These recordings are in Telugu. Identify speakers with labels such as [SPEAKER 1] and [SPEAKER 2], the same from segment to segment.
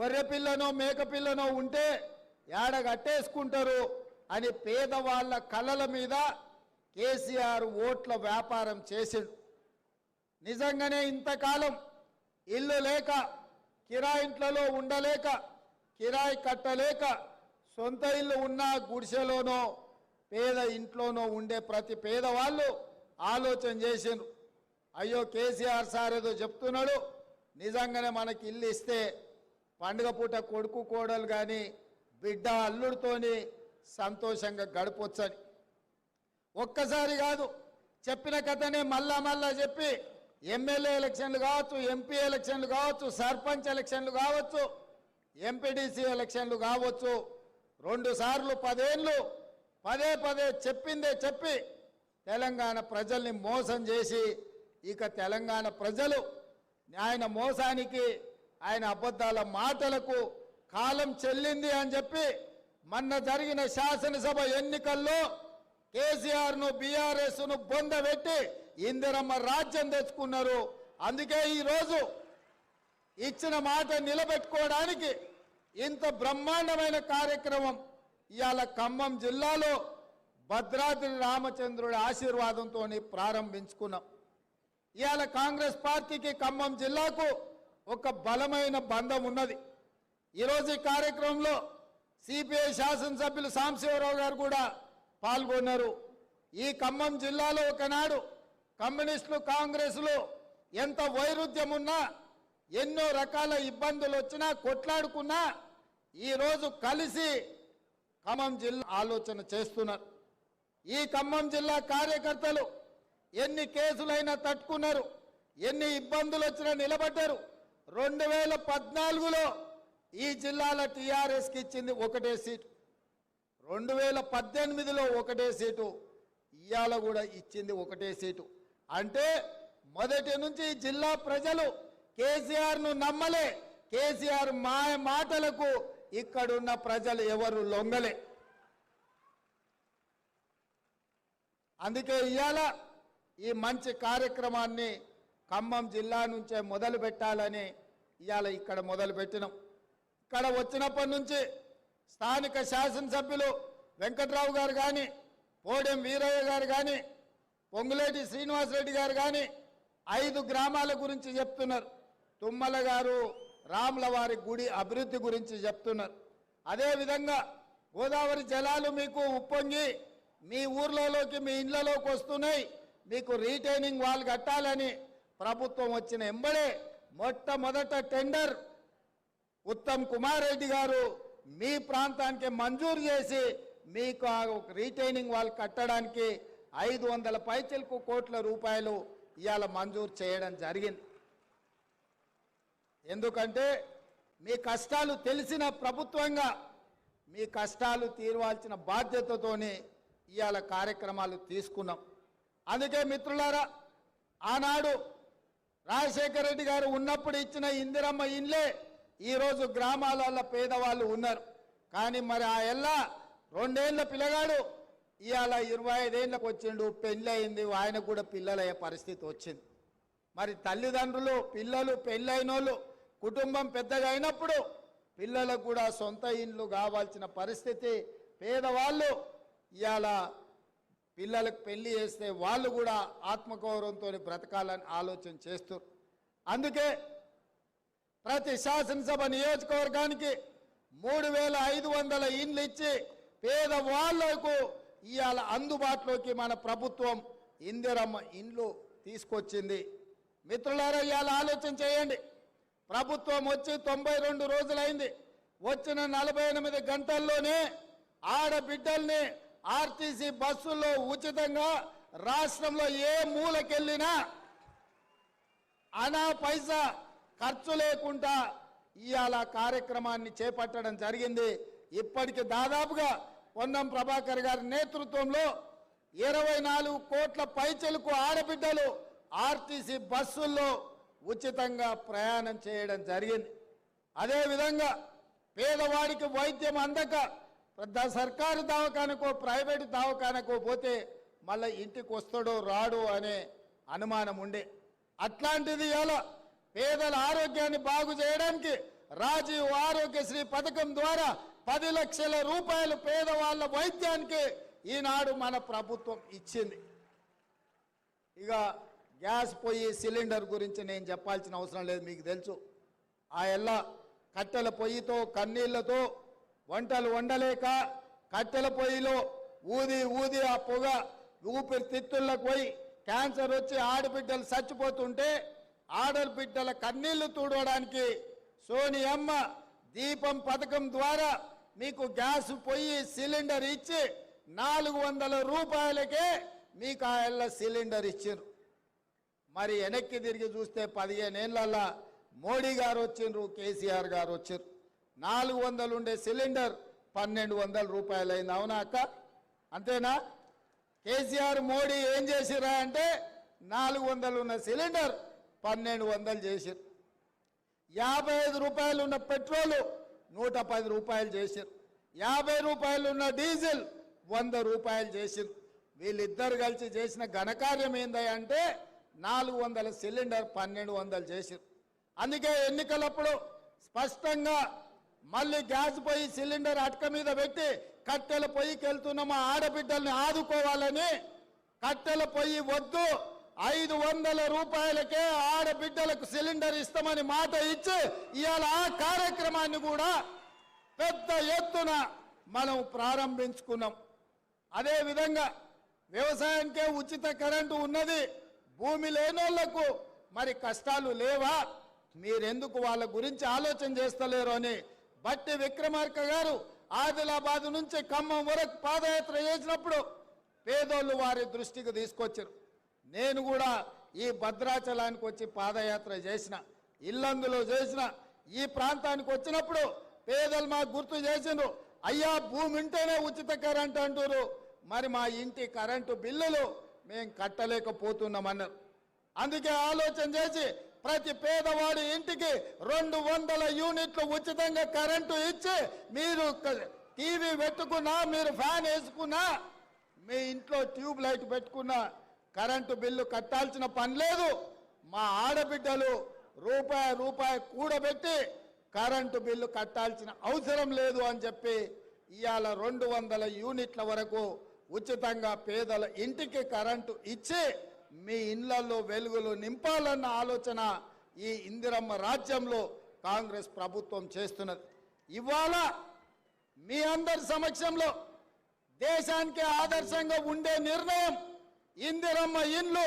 [SPEAKER 1] గొర్రె పిల్లనో మేక పిల్లనో ఉంటే ఏడ కట్టేసుకుంటారు అని పేదవాళ్ళ కళ్ళల మీద కేసీఆర్ ఓట్ల వ్యాపారం చేసిండు. నిజంగానే ఇంతకాలం ఇల్లు లేక కిరాయింట్లలో ఉండలేక కిరాయి కట్టలేక సొంత ఇల్లు ఉన్న గుడిసెలోనో పేద ఇంట్లోనో ఉండే ప్రతి పేదవాళ్ళు ఆలోచన చేసిండ్రు. అయ్యో కేసీఆర్ సార్ ఏదో చెప్తున్నాడు, నిజంగానే మనకి ఇల్లు ఇస్తే పండుగ పూట కొడుకు కోడలు కానీ బిడ్డ అల్లుడితోని సంతోషంగా గడపొచ్చని. ఒక్కసారి కాదు, చెప్పిన కథనే మళ్ళా చెప్పి ఎమ్మెల్యే ఎలక్షన్లు కావచ్చు, ఎంపీ ఎలక్షన్లు కావచ్చు, సర్పంచ్ ఎలక్షన్లు కావచ్చు, ఎంపీడీసీ ఎలక్షన్లు కావచ్చు, 2 సార్లు 10 ఏళ్ళు పదే చెప్పిందే చెప్పి తెలంగాణ ప్రజల్ని మోసం చేసి ఇక తెలంగాణ ప్రజలు ఆయన మోసానికి ఆయన అబద్ధాల మాటలకు కాలం చెల్లింది అని చెప్పి మొన్న జరిగిన శాసనసభ ఎన్నికల్లో కేసీఆర్ను బీఆర్ఎస్ను బొందబెట్టి ఇందిరమ్మ రాజ్యం తెచ్చుకున్నారు. అందుకే ఈరోజు ఇచ్చిన మాట నిలబెట్టుకోవడానికి ఇంత బ్రహ్మాండమైన కార్యక్రమం ఇవాళ ఖమ్మం జిల్లాలో భద్రాద్రి రామచంద్రుడి ఆశీర్వాదంతో ప్రారంభించుకున్నాం. ఇవాళ కాంగ్రెస్ పార్టీకి ఖమ్మం జిల్లాకు ఒక బలమైన బంధం ఉన్నది. ఈరోజు ఈ కార్యక్రమంలో సిపిఐ శాసనసభ్యులు సాంబశివరావు గారు కూడా పాల్గొన్నారు. ఈ ఖమ్మం జిల్లాలో ఒకనాడు కమ్యూనిస్టులు కాంగ్రెస్లు ఎంత వైరుధ్యం ఉన్నా ఎన్నో రకాల ఇబ్బందులు వచ్చినా కొట్లాడుకున్నా ఈరోజు కలిసి ఖమ్మం జిల్లా ఆలోచన చేస్తున్నారు. ఈ ఖమ్మం జిల్లా కార్యకర్తలు ఎన్ని కేసులైనా తట్టుకున్నారు, ఎన్ని ఇబ్బందులు వచ్చినా నిలబడ్డారు. 2014లో ఈ జిల్లాల టీఆర్ఎస్కి ఇచ్చింది 1 సీటు, 2018లో 1 సీటు, ఇవాళ కూడా ఇచ్చింది 1 సీటు. అంటే మొదటి నుంచి ఈ జిల్లా ప్రజలు కేసీఆర్ను నమ్మలే. కేసీఆర్ మాటలకు ఇక్కడున్న ప్రజలు ఎవరు లొంగలే. అందుకే ఇవాళ ఈ మంచి కార్యక్రమాన్ని ఖమ్మం జిల్లా నుంచే మొదలు పెట్టాలని ఇవాళ ఇక్కడ మొదలు పెట్టినాం. ఇక్కడ వచ్చినప్పటి నుంచి స్థానిక శాసనసభ్యులు వెంకట్రావు గారు కానీ, పోడెం వీరయ్య గారు కానీ, పొంగులేటి శ్రీనివాసరెడ్డి గారు కానీ 5 గ్రామాల గురించి చెప్తున్నారు. తుమ్మల గారు రాములవారి గుడి అభివృద్ధి గురించి చెప్తున్నారు. అదేవిధంగా గోదావరి జలాలు మీకు ఉప్పొంగి మీ ఊర్లలోకి మీ ఇళ్లలోకి వస్తున్నాయి, మీకు రీటైనింగ్ వాల్ కట్టాలని ప్రభుత్వం వచ్చిన ఎంబడే మొట్టమొదట టెండర్ ఉత్తమ్ కుమార్ రెడ్డి గారు మీ ప్రాంతానికి మంజూరు చేసి మీకు ఆ రీటైనింగ్ వాల్ కట్టడానికి 500 పైచిలకు కోట్ల రూపాయలు ఇవాళ మంజూరు చేయడం జరిగింది. ఎందుకంటే మీ కష్టాలు తెలిసిన ప్రభుత్వంగా మీ కష్టాలు తీర్వాల్సిన బాధ్యతతోనే ఇవాళ కార్యక్రమాలు తీసుకున్నాం. అందుకే మిత్రులారా, ఆనాడు రాజశేఖర రెడ్డి గారు ఉన్నప్పుడు ఇచ్చిన ఇందిరమ్మ ఇండ్లే ఈరోజు గ్రామాలలో పేదవాళ్ళు ఉన్నారు. కానీ మరి ఆ ఎల్లా 2 ఏళ్ల పిల్లగాడు ఇవాళ 25 ఏళ్ళకు వచ్చిండు, పెళ్ళి అయింది, ఆయనకు కూడా పిల్లలయ్యే పరిస్థితి వచ్చింది. మరి తల్లిదండ్రులు పిల్లలు పెళ్ళైనోళ్ళు కుటుంబం పెద్దగా అయినప్పుడు పిల్లలకు కూడా సొంత ఇండ్లు కావాల్సిన పరిస్థితి. పేదవాళ్ళు ఇవాళ పిల్లలకు పెళ్లి చేస్తే వాళ్ళు కూడా ఆత్మగౌరవంతో బ్రతకాలని ఆలోచన చేస్తారు. అందుకే ప్రతి శాసనసభ నియోజకవర్గానికి 3500 ఇండ్లు ఇచ్చి పేదవాళ్లకు ఇవాళ అందుబాటులోకి మన ప్రభుత్వం ఇందిరమ్మ ఇండ్లు తీసుకొచ్చింది. మిత్రులారా, ఇవాళ ఆలోచన చేయండి. ప్రభుత్వం వచ్చి 92 రోజులైంది. వచ్చిన 48 గంటల్లోనే ఆడబిడ్డల్ని ఆర్టీసీ బస్సుల్లో ఉచితంగా రాష్ట్రంలో ఏ మూలకెళ్ళినా అనా పైసా ఖర్చు లేకుండా ఇవాళ కార్యక్రమాన్ని చేపట్టడం జరిగింది. ఇప్పటికి దాదాపుగా పొన్నం ప్రభాకర్ గారి నేతృత్వంలో 24 కోట్ల పైచలకు ఆడబిడ్డలు ఆర్టీసీ బస్సుల్లో ఉచితంగా ప్రయాణం చేయడం జరిగింది. అదేవిధంగా పేదవాడికి వైద్యం అందక పెద్ద సర్కారు దవాఖానకో ప్రైవేటు దవాఖానకో పోతే మళ్ళీ ఇంటికి వస్తాడో రాడో అనే అనుమానం ఉండే. అట్లాంటిది ఇలా పేదల ఆరోగ్యాన్ని బాగు చేయడానికి రాజీవ్ ఆరోగ్యశ్రీ పథకం ద్వారా 10 లక్షల రూపాయలు పేదవాళ్ళ వైద్యానికి ఈనాడు మన ప్రభుత్వం ఇచ్చింది. ఇక గ్యాస్ పొయ్యి సిలిండర్ గురించి నేను చెప్పాల్సిన అవసరం లేదు, మీకు తెలుసు. ఆ ఎల్ల కట్టెల పొయ్యితో కన్నీళ్లతో వంటలు వండలేక కట్టెల పొయ్యిలో ఊది ఊది ఆ పొగ ఊపిరితిత్తులకు పోయి క్యాన్సర్ వచ్చి ఆడబిడ్డలు చచ్చిపోతుంటే ఆడబిడ్డల కన్నీళ్లు తుడవడానికి సోనియమ్మ దీపం పథకం ద్వారా మీకు గ్యాస్ పొయ్యి సిలిండర్ ఇచ్చి 400 రూపాయలకే మీకు ఆ ఎల్ల సిలిండర్ ఇచ్చారు. మరి వెనక్కి తిరిగి చూస్తే 15 ఏళ్ళల్లో మోడీ గారు వచ్చిండ్రు, కేసీఆర్ గారు వచ్చారు. 400 ఉండే సిలిండర్ 1200 రూపాయలు అయింది. అవునా అక్క? అంతేనా? కేసీఆర్ మోడీ ఏం చేసిరా అంటే 400 ఉన్న సిలిండర్ 1200 చేసిరు. 55 రూపాయలు ఉన్న పెట్రోలు 110 రూపాయలు చేసిరు. 50 రూపాయలు ఉన్న డీజిల్ 100 రూపాయలు చేసిరు. వీళ్ళిద్దరు కలిసి చేసిన ఘనకార్యం ఏందంటే 400 సిలిండర్ 1200 చేసిరు. అందుకే ఎన్నికలప్పుడు స్పష్టంగా మళ్ళీ గ్యాస్ పొయ్యి సిలిండర్ అటక మీద పెట్టి కట్టెల పొయ్యికి వెళ్తున్న మా ఆడబిడ్డల్ని ఆదుకోవాలని కట్టెల పొయ్యి వద్దు 500 రూపాయలకే ఆడబిడ్డలకు సిలిండర్ ఇస్తామని మాట ఇచ్చి ఇవాళ ఆ కార్యక్రమాన్ని కూడా పెద్ద ఎత్తున మనం ప్రారంభించుకున్నాం. అదేవిధంగా వ్యవసాయానికే ఉచిత కరెంటు ఉన్నది, భూమి లేనోళ్లకు మరి కష్టాలు లేవా, మీరెందుకు వాళ్ళ గురించి ఆలోచన చేస్తలేరు అని బట్టి విక్రమార్క గారు ఆదిలాబాద్ నుంచి ఖమ్మం వరకు పాదయాత్ర చేసినప్పుడు పేదోళ్ళు వారి దృష్టికి తీసుకొచ్చారు. నేను కూడా ఈ భద్రాచలానికి వచ్చి పాదయాత్ర చేసిన, ఇల్లందులో చేసిన, ఈ ప్రాంతానికి వచ్చినప్పుడు పేదలు మాకు గుర్తు చేసిండ్రు, అయ్యా భూమి ఉంటేనే ఉచిత కరెంటు అంటారు, మరి మా ఇంటి కరెంటు బిల్లులు మేము కట్టలేకపోతున్నామన్నారు. అందుకే ఆలోచన చేసి ప్రతి పేదవాడి ఇంటికి 200 యూనిట్లు ఉచితంగా కరెంటు ఇచ్చి మీరు టీవీ పెట్టుకున్నా, మీరు ఫ్యాన్ వేసుకున్నా, మీ ఇంట్లో ట్యూబ్ లైట్ పెట్టుకున్నా కరెంటు బిల్లు కట్టాల్సిన పని లేదు. మా ఆడబిడ్డలు రూపాయి కూడబెట్టి కరెంటు బిల్లు కట్టాల్సిన అవసరం లేదు అని చెప్పి ఇవాళ 200 యూనిట్ల వరకు ఉచితంగా పేదల ఇంటికి కరెంటు ఇచ్చి మీ ఇళ్లలో వెలుగులు నింపాలన్న ఆలోచన ఈ ఇందిరమ్మ రాజ్యంలో కాంగ్రెస్ ప్రభుత్వం చేస్తున్నది. ఇవాళ మీ అందరి సమక్షంలో దేశానికి ఆదర్శంగా ఉండే నిర్ణయం ఇందిరమ్మ ఇండ్లు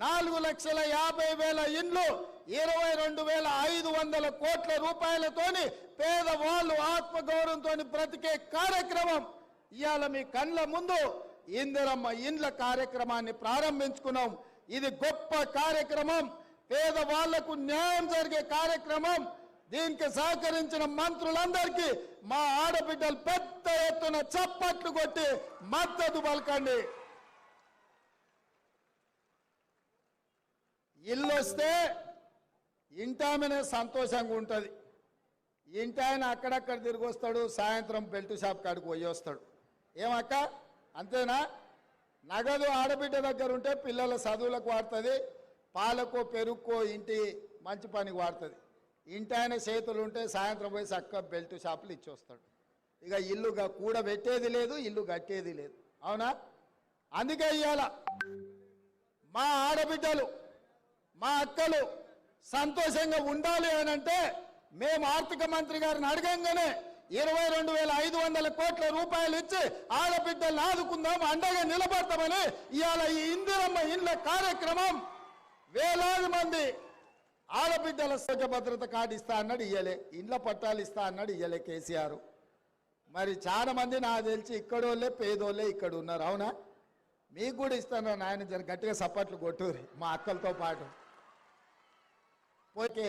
[SPEAKER 1] 4,50,000 ఇండ్లు 22,500 కోట్ల రూపాయలతోని పేదవాళ్ళు ఆత్మగౌరవంతో బ్రతికే కార్యక్రమం ఇవాళ మీ కళ్ళ ముందు ఇందిరమ్మ ఇండ్ల కార్యక్రమాన్ని ప్రారంభించుకున్నాం. ఇది గొప్ప కార్యక్రమం, పేదవాళ్లకు న్యాయం జరిగే కార్యక్రమం. దీనికి సహకరించిన మంత్రులందరికీ మా ఆడబిడ్డలు పెద్ద ఎత్తున చప్పట్లు కొట్టి మద్దతు పలకండి. ఇల్లు వస్తే ఇంటామనే సంతోషంగా ఉంటుంది. ఇంటాయన అక్కడక్కడ తిరిగి వస్తాడు, సాయంత్రం బెల్ట్ షాప్ కాడికి పోయి వస్తాడు. ఏమక్క అంతేనా? నగదు ఆడబిడ్డ దగ్గర ఉంటే పిల్లల చదువులకు వాడుతుంది, పాలకో పెరుగుకో ఇంటి మంచి పనికి వాడుతుంది. ఇంటాయన చేతులు ఉంటే సాయంత్రం పోయి చక్క బెల్ట్ షాపులు ఇచ్చి వస్తాడు. ఇక ఇల్లు కూడబెట్టేది లేదు, ఇల్లు కట్టేది లేదు. అవునా? అందుకే ఇవాళ మా ఆడబిడ్డలు మా అక్కలు సంతోషంగా ఉండాలి అని అంటే మేము ఆర్థిక మంత్రి గారిని అడగంగానే 22,500 కోట్ల రూపాయలు ఇచ్చి ఆడబిడ్డలు ఆదుకుందాం, అండగా నిలబడతామని ఇవాళ ఈ ఇందిరమ్మ ఇండ్ల కార్యక్రమం వేలాది మంది ఆడబిడ్డల సౌఖ్య భద్రత కార్డు ఇస్తా అన్నాడు, ఇయ్యలే. ఇండ్ల పట్టాలు ఇస్తా అన్నాడు, ఇయ్యలే కేసీఆర్. మరి చాలా మంది నాకు తెలిసి ఇక్కడోళ్ళే పేదోళ్ళే ఇక్కడ ఉన్నారు. అవునా? మీకు కూడా ఇస్తాను నాయన, జర గట్టిగా సప్పట్లు కొట్టుర్రి మా అక్కలతో పాటు. పోకే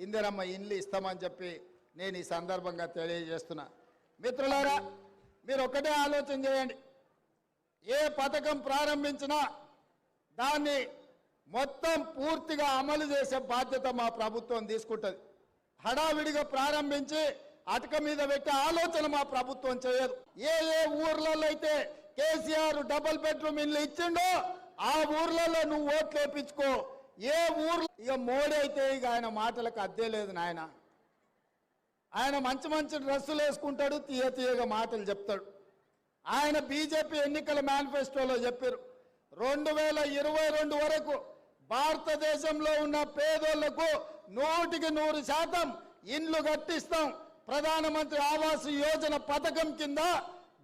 [SPEAKER 1] ఇందిరమ్మ ఇండ్లు ఇస్తామని చెప్పి నేను ఈ సందర్భంగా తెలియజేస్తున్నా. మిత్రులారా, మీరు ఒకటే ఆలోచన చేయండి, ఏ పథకం ప్రారంభించినా దాన్ని మొత్తం పూర్తిగా అమలు చేసే బాధ్యత మా ప్రభుత్వం తీసుకుంటుంది. హడావిడిగా ప్రారంభించి అటక మీద పెట్టే ఆలోచన మా ప్రభుత్వం చేయదు. ఏ ఊర్లలో అయితే కేసీఆర్ డబుల్ బెడ్రూమ్ ఇల్లు ఇచ్చిండో ఆ ఊర్లలో నువ్వు ఓట్లు వేయించుకో. ఏ ఊర్లో ఇక మోడీ అయితే ఇక ఆయన మాటలకు అద్దే లేదు నాయన. ఆయన మంచి మంచి డ్రెస్సులు వేసుకుంటాడు, తీయ తీయగా మాటలు చెప్తాడు. ఆయన బీజేపీ ఎన్నికల మేనిఫెస్టోలో చెప్పారు 2022 వరకు భారతదేశంలో ఉన్న పేదోళ్లకు 100% ఇండ్లు కట్టిస్తాం. ప్రధానమంత్రి ఆవాస్ యోజన పథకం కింద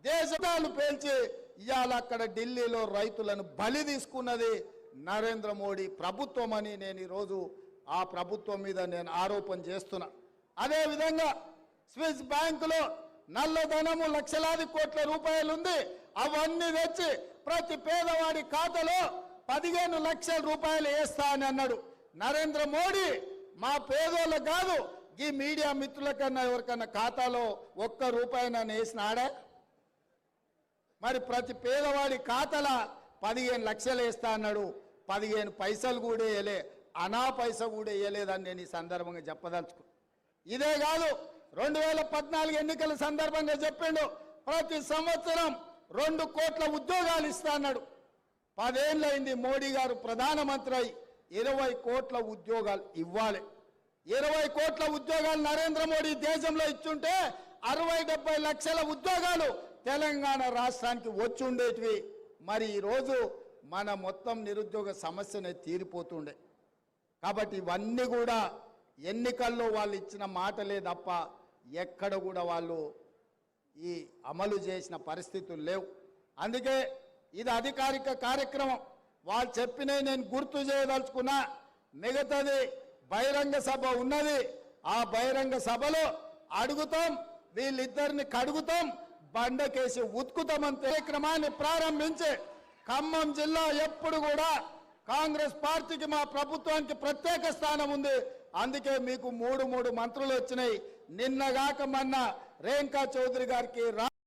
[SPEAKER 1] దేశాలు పేల్చి ఇవాళ అక్కడ ఢిల్లీలో రైతులను బలి తీసుకున్నది నరేంద్ర మోడీ ప్రభుత్వం అని నేను ఈరోజు ఆ ప్రభుత్వం మీద నేను ఆరోపణ చేస్తున్నా. అదేవిధంగా స్విస్ బ్యాంకులో నల్లధనము లక్షలాది కోట్ల రూపాయలు ఉంది. అవన్నీ తెచ్చి ప్రతి పేదవాడి ఖాతాలో 15 లక్షల రూపాయలు వేస్తా అని అన్నాడు నరేంద్ర మోడీ. మా పేదోళ్ళకు కాదు, ఈ మీడియా మిత్రుల కన్నా ఎవరికన్నా ఖాతాలో ₹1 నన్ను వేసినాడా? మరి ప్రతి పేదవాడి ఖాతాల 15 లక్షలు వేస్తా అన్నాడు. 15 పైసలు కూడా వేయలే, అనా పైస కూడా వేయలేదని నేను ఈ సందర్భంగా చెప్పదలుచుకో. ఇదే కాదు 2014 ఎన్నికల సందర్భంగా చెప్పిండు ప్రతి సంవత్సరం 2 కోట్ల ఉద్యోగాలు ఇస్తా అన్నాడు. 10 ఏళ్ళైంది మోడీ గారు ప్రధానమంత్రి అయి 20 కోట్ల ఉద్యోగాలు ఇవ్వాలి. 20 కోట్ల ఉద్యోగాలు నరేంద్ర మోడీ దేశంలో ఇచ్చుంటే 60-70 లక్షల ఉద్యోగాలు తెలంగాణ రాష్ట్రానికి వచ్చి ఉండేటివి. మరి ఈరోజు మన మొత్తం నిరుద్యోగ సమస్యనే తీరిపోతుండే. కాబట్టి ఇవన్నీ కూడా ఎన్నికల్లో వాళ్ళు ఇచ్చిన మాటలే తప్ప ఎక్కడ కూడా వాళ్ళు ఈ అమలు చేసిన పరిస్థితులు లేవు. అందుకే ఇది అధికారిక కార్యక్రమం. వాళ్ళు చెప్పినవి నేను గుర్తు చేయదలుచుకున్నా. మిగతాది బహిరంగ సభ ఉన్నది. ఆ బహిరంగ సభలో అడుగుతాం, వీళ్ళిద్దరిని కడుగుతాం, బండకేసి ఉతుకుతామని కార్యక్రమాన్ని ప్రారంభించి ఖమ్మం జిల్లా ఎప్పుడు కూడా కాంగ్రెస్ పార్టీకి మా ప్రభుత్వానికి ప్రత్యేక స్థానం ఉంది. అందుకే మీకు 3 మంత్రులు వచ్చినాయి. నిన్నగాక మొన్న రేణుకా చౌదరి గారికి